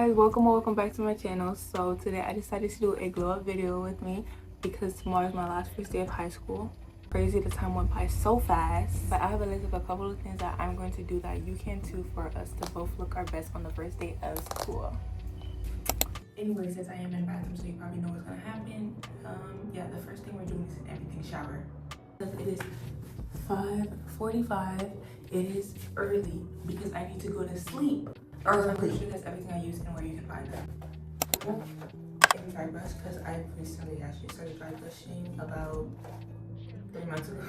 guys, welcome back to my channel. So today I decided to do a glow up video with me because tomorrow is my last first day of high school. Crazy, the time went by so fast. But I have a list of a couple of things that I'm going to do that you can too for us to both look our best on the first day of school. Anyway, since I am in the bathroom, so you probably know what's gonna happen. Yeah, the first thing we're doing is everything shower. It is 5:45. It is early because I need to go to sleep. Or I'm pretty sure that's everything I use and where you can find them. In dry brush because I recently actually started dry brushing about 3 months ago.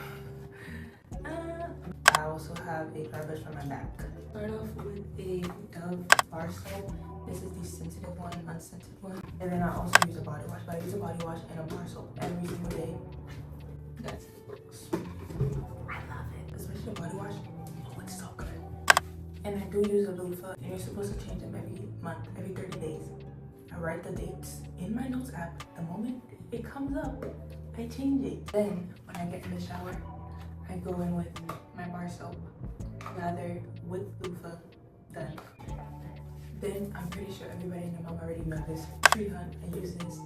I also have a dry brush for my back. Start off with a Dove bar soap. This is the sensitive one, unscented one. And then I also use a body wash, but I use a body wash and a bar soap every single day. That's it works. I love it, especially a body wash. Oh, it's so good. And I do use a loofah, and you're supposed to change them every month, every 30 days. I write the dates in my notes app. The moment it comes up, I change it. Then when I get in the shower, I go in with my bar soap, lather with loofah, done. Then I'm pretty sure everybody in the mom already knows this. Tree Hunt, I use this.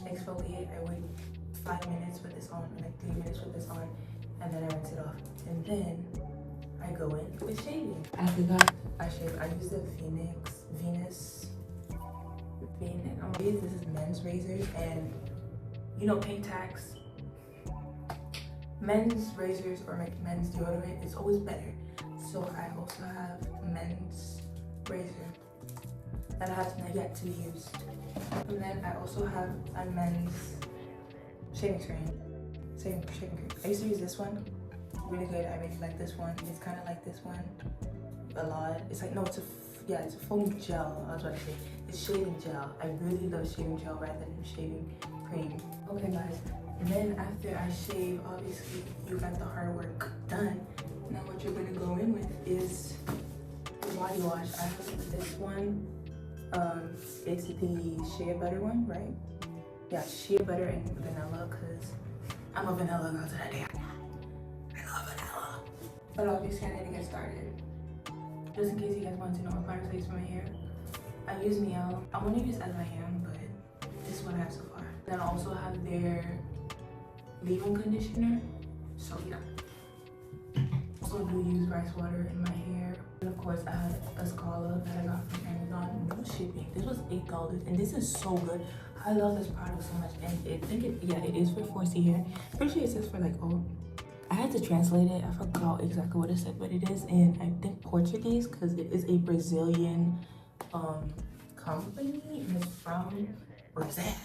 Exfoliate, I wait 5 minutes with this on, like 3 minutes with this on, and then I rinse it off. And then I go in with shaving. After that, I shave. I use the Venus. This is men's razors, and you know paint tax. Men's razors or like men's deodorant is always better. So I also have men's razor that I have yet to be used. And then I also have a men's shaving cream. I used to use this one. Really good. I really like this one. It's kind of like this one a lot. It's like, no, it's a foam gel. I was about to say it's shaving gel. I really love shaving gel rather than shaving cream. Okay guys, and then after I shave, obviously you got the hard work done. Now what you're gonna go in with is the body wash. I have this one. It's the shea butter one, right? Yeah, shea butter and vanilla, because I'm a vanilla girl today. But obviously I need to get started. Just in case you guys want to know what product I use for my hair, I use Miel. I want to use as I am, but this is what I have so far. Then I also have their leave-in conditioner. So yeah. Also do use rice water in my hair. And of course I have a Scala that I got from Amazon. No shipping. This was $8 and this is so good. I love this product so much, and it is for 4C hair. Pretty sure it says for like I had to translate it. I forgot exactly what it said, but it is in, I think, Portuguese, because it is a Brazilian company, and it's from Brazil.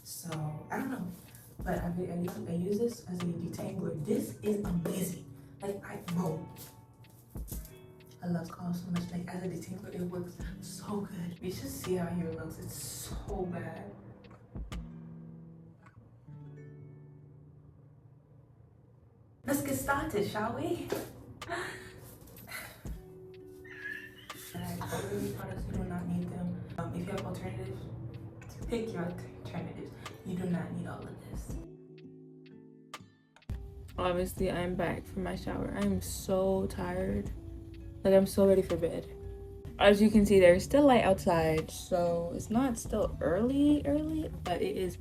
So I don't know, but I use this as a detangler. This is amazing. Like I love Scala so much. Like as a detangler, it works so good. You should see how hair looks. It's so bad. Let's get started, shall we? These products, you do not need them. If you have alternatives, pick your alternatives. You do not need all of this. Obviously, I'm back from my shower. I'm so tired. Like, I'm so ready for bed. As you can see, there's still light outside, so it's not still early, but it is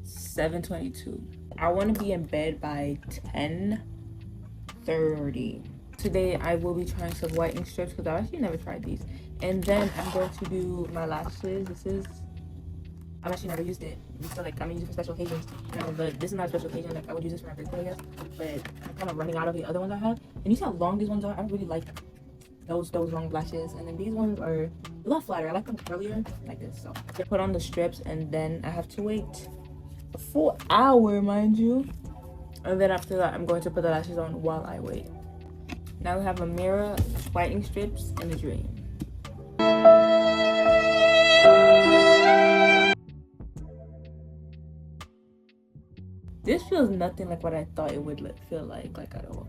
7:22. I want to be in bed by 10:30. Today I will be trying some whitening strips because I've actually never tried these. And then I'm going to do my lashes. I've actually never used it. So like I'm gonna use it for special occasions. But this is not a special occasion. Like I would use this for my birthday, I guess. But I'm kind of running out of the other ones I have. And you see how long these ones are? I really like those long lashes. And then these ones are a lot flatter. I like them curlier like this. So I put on the strips and then I have to wait a full hour, mind you. And then after that, I'm going to put the lashes on while I wait. Now we have a mirror, whitening strips, and a dream. This feels nothing like what I thought it would feel like at all.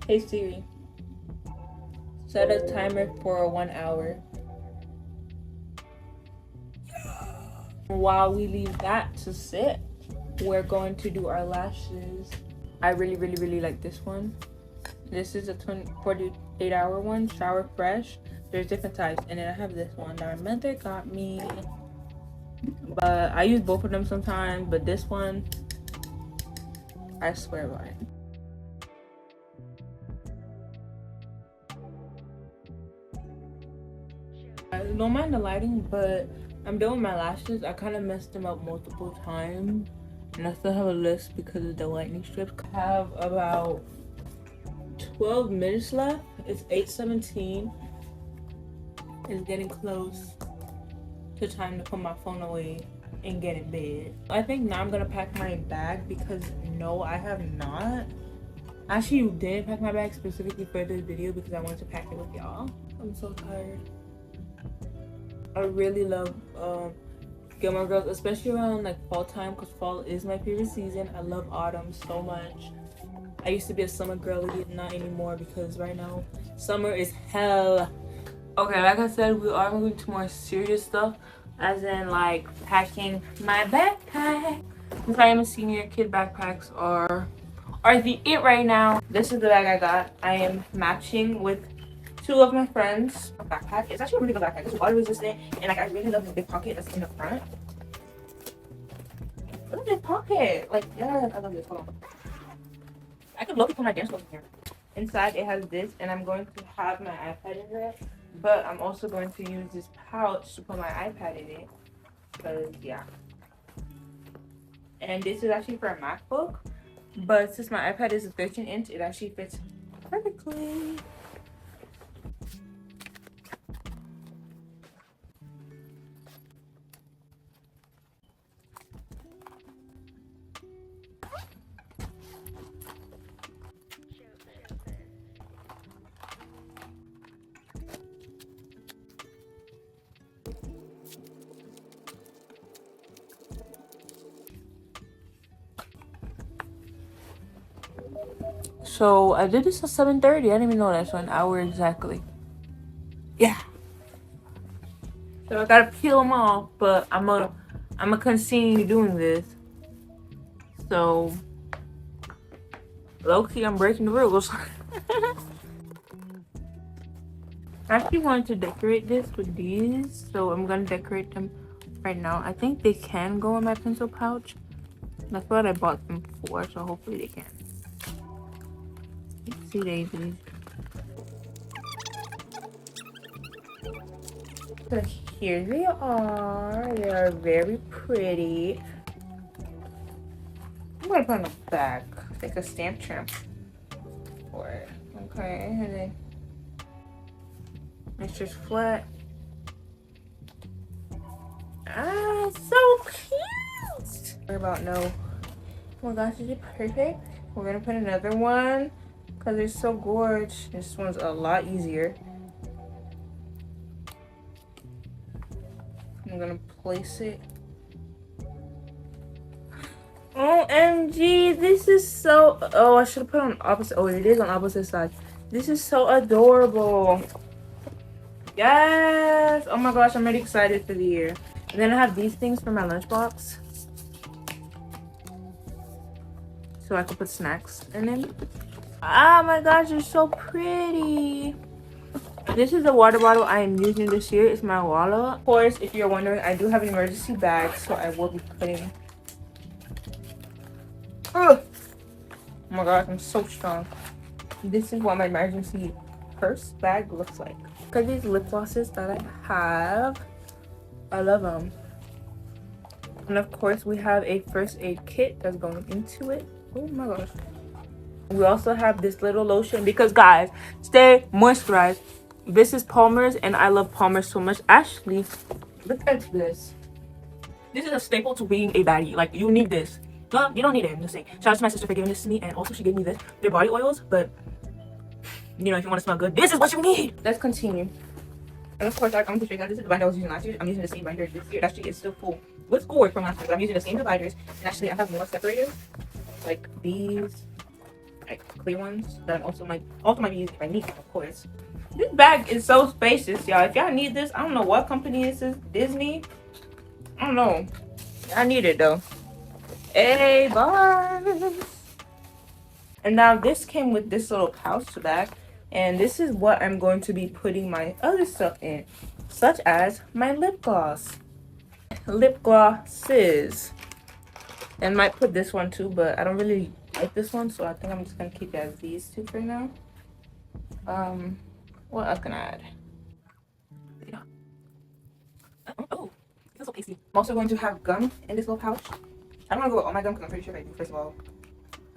Hey Siri, set a timer for 1 hour. While we leave that to sit, we're going to do our lashes. I really like this one. This is a 8-hour one, Shower Fresh. There's different types, and then I have this one that my mother got me, but I use both of them sometimes, but this one I swear by. I don't mind the lighting, but I'm doing my lashes. I kind of messed them up multiple times, and I still have a list because of the lightning strips. I have about 12 minutes left. It's 8:17. It's getting close to time to put my phone away and get in bed. I think now I'm gonna pack my bag because no, I have not. Actually, didn't pack my bag specifically for this video because I wanted to pack it with y'all. I'm so tired. I really love Gilmore Girls, especially around like fall time, because fall is my favorite season. I love autumn so much. I used to be a summer girly, not anymore because right now summer is hell. Okay, like I said, we are moving to more serious stuff, as in like packing my backpack. Since I am a senior, kid backpacks are the it right now. This is the bag I got. I am matching with two of my friends' backpack. It's actually a really good backpack. It's water resistant, and like I really love the big pocket that's in the front. Look at this pocket. Like, yes, I love this. Hold on. I could look at my dance clothes in here. Inside it has this, and I'm going to have my iPad in there, but I'm also going to use this pouch to put my iPad in it, because yeah. And this is actually for a MacBook, but since my iPad is a 13-inch, it actually fits perfectly. So I did this at 7:30. I didn't even know that. So an hour exactly. Yeah. So I gotta peel them off, but I'm gonna continue doing this. So low key, I'm breaking the rules. I actually wanted to decorate this with these, so I'm gonna decorate them right now. I think they can go in my pencil pouch. That's what I bought them for, so hopefully they can. See daisies. So here they are. They are very pretty. I'm gonna put on the back, like a stamp tramp for it. Okay, and then it's just flat. Ah, so cute. Worry about no. Oh my gosh, is it perfect? We're gonna put another one because it's so gorgeous. This one's a lot easier. I'm gonna place it. OMG, this is so. Oh, I should have put it on opposite. Oh, it is on opposite side. This is so adorable. Yes. Oh my gosh, I'm really excited for the year. And then I have these things for my lunchbox, so I can put snacks in them. Oh my gosh, they're so pretty. This is the water bottle I am using this year. It's my wallet. Of course, if you're wondering, I do have an emergency bag, so I will be putting. Oh my gosh, I'm so strong. This is what my emergency purse bag looks like. Look at these lip glosses that I have. I love them. And of course, we have a first aid kit that's going into it. Oh my gosh. We also have this little lotion because, guys, stay moisturized. This is Palmer's, and I love Palmer's so much. Ashley, look at this. This is a staple to being a baddie. Like, you need this. No, you don't need it. I'm just saying. Shout out to my sister for giving this to me, and also she gave me this. They're body oils, but you know, if you want to smell good, this is what you need. Let's continue. And of course, I'm going to show you guys. This is the binder I was using last year. I'm using the same binder this year. Actually, it's still full with cord from last year, but I'm using the same dividers. And actually, I have more separators, like these, like clear ones that I'm also might be using if I need it, of course. This bag is so spacious, y'all. If y'all need this, I don't know what company this is. Disney. I don't know. I need it though. Hey, bye. And now this came with this little pouch bag. And this is what I'm going to be putting my other stuff in, such as my lip gloss. Lip glosses. And might put this one too, but I don't really like this one, so I think I'm just gonna keep it as these two for now. What else can I add? Yeah. Oh, it's so pasty. I'm also going to have gum in this little pouch. I don't want to go with all my gum because I'm pretty sure if I do, first of all,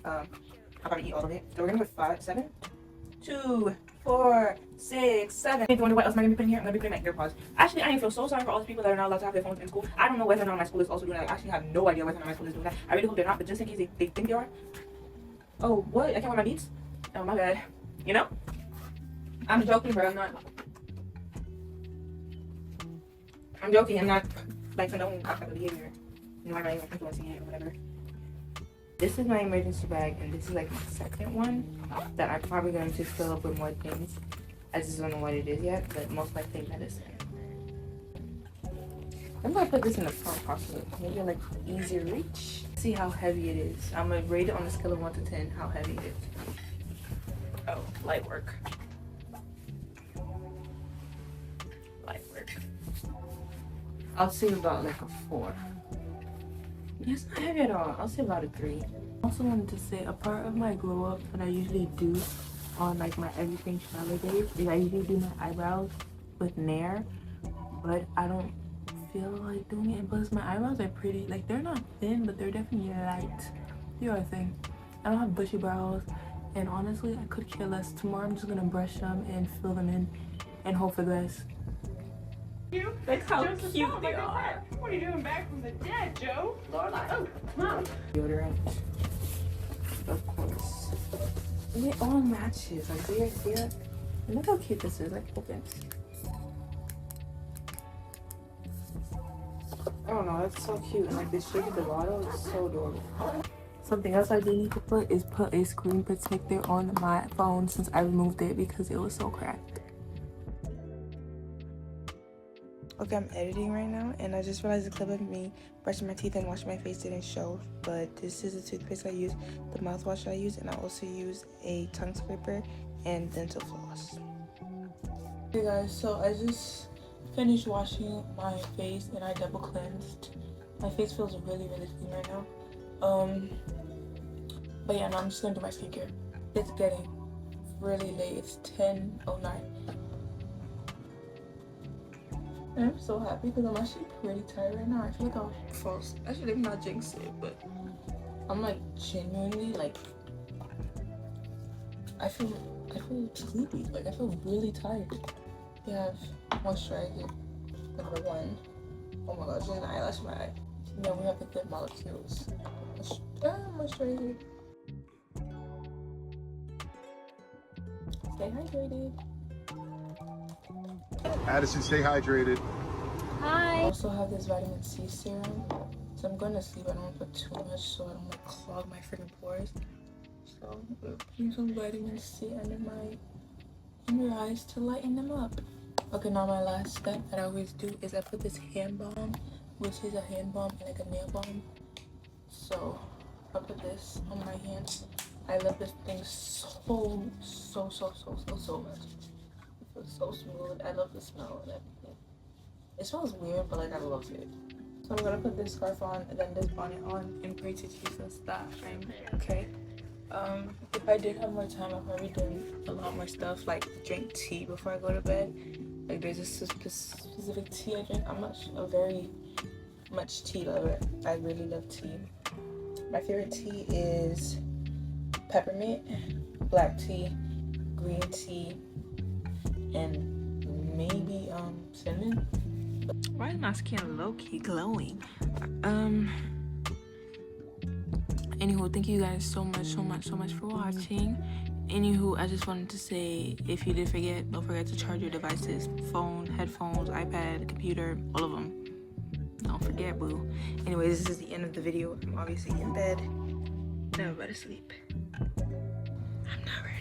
I'll probably eat all of it. So we're gonna put 7, 2, 4, 6, 7. If you wonder what else am I gonna be putting here, I'm gonna be putting my AirPods. Actually, I feel so sorry for all those people that are not allowed to have their phones in school. I don't know whether or not my school is also doing that. I actually have no idea whether or not my school is doing that. I really hope they're not, but just in case they think they are. Oh, what? I can't wear my beats? Oh, my bad. You know? I'm joking, bro. I'm joking. I'm not like condoning that type of behavior. You know, I'm not even influencing it or whatever. This is my emergency bag, and this is like my second one that I'm probably going to fill up with more things. I just don't know what it is yet, but most likely medicine. I'm gonna put this in the front pocket, maybe like easy reach. See how heavy it is. I'm gonna rate it on a scale of 1 to 10 how heavy it is. Oh, light work. Light work. I'll say about like a 4. It's not heavy at all. I'll say about a 3. I also wanted to say a part of my glow up that I usually do on like my everything shower days is I usually do my eyebrows with Nair, but I don't feel like doing it. And plus my eyebrows are pretty, like they're not thin, but they're definitely light. You know what I think? I don't have bushy brows, and honestly I could care less. Tomorrow I'm just gonna brush them and fill them in and hope for the best. Like how cute they are. What are you doing back from the dead, Joe? Lorelai. Oh, Mom. Deodorant, of course. And it all matches. Like there. Look how cute this is. Like open. I don't know. That's so cute. And like the shape of the bottle is so adorable. Something else I do need to put is put a screen protector on my phone since I removed it because it was so cracked. Okay, I'm editing right now, and I just realized the clip of me brushing my teeth and washing my face didn't show, but this is the toothpaste I use, the mouthwash I use, and I also use a tongue scraper and dental floss. Hey guys, so I just finished washing my face and I double cleansed. My face feels really clean right now. But yeah, now I'm just gonna do my skincare. It's getting really late. It's 10:09. I'm so happy because I'm actually pretty tired right now. I feel like I'm false. Actually, let me not jinx it, but I'm like genuinely like I feel sleepy. Like I feel really tired. We have moisturizer, number 1. Oh my gosh, there's an eyelash in my eye. And then we have the Good Molecules moisturizer. Stay hydrated. Addison, stay hydrated. Hi. I also have this vitamin C serum. So I'm going to sleep. I don't want to put too much so I don't like clog my freaking pores. So we're putting some vitamin C under my inner eyes to lighten them up. Okay, now my last step that I always do is I put this hand balm, which is a hand balm and like a nail balm. So I put this on my hands. I love this thing so much. It's so smooth. I love the smell of everything. It smells weird, but like I love it. So I'm gonna put this scarf on and then this bonnet on and pray to Jesus that I'm okay. If I did have more time, I'd probably do a lot more stuff like drink tea before I go to bed. Like there's a specific tea I drink. I'm not a very much tea lover. I really love tea. My favorite tea is peppermint, black tea, green tea, and maybe cinnamon. Why is my skin low-key glowing? Anywho, thank you guys so much for watching. Anywho, I just wanted to say, if you did forget, don't forget to charge your devices: phone, headphones, iPad, computer, all of them. Don't forget, boo. Anyways, this is the end of the video. I'm obviously in bed. Now I'm about to sleep. I'm not ready.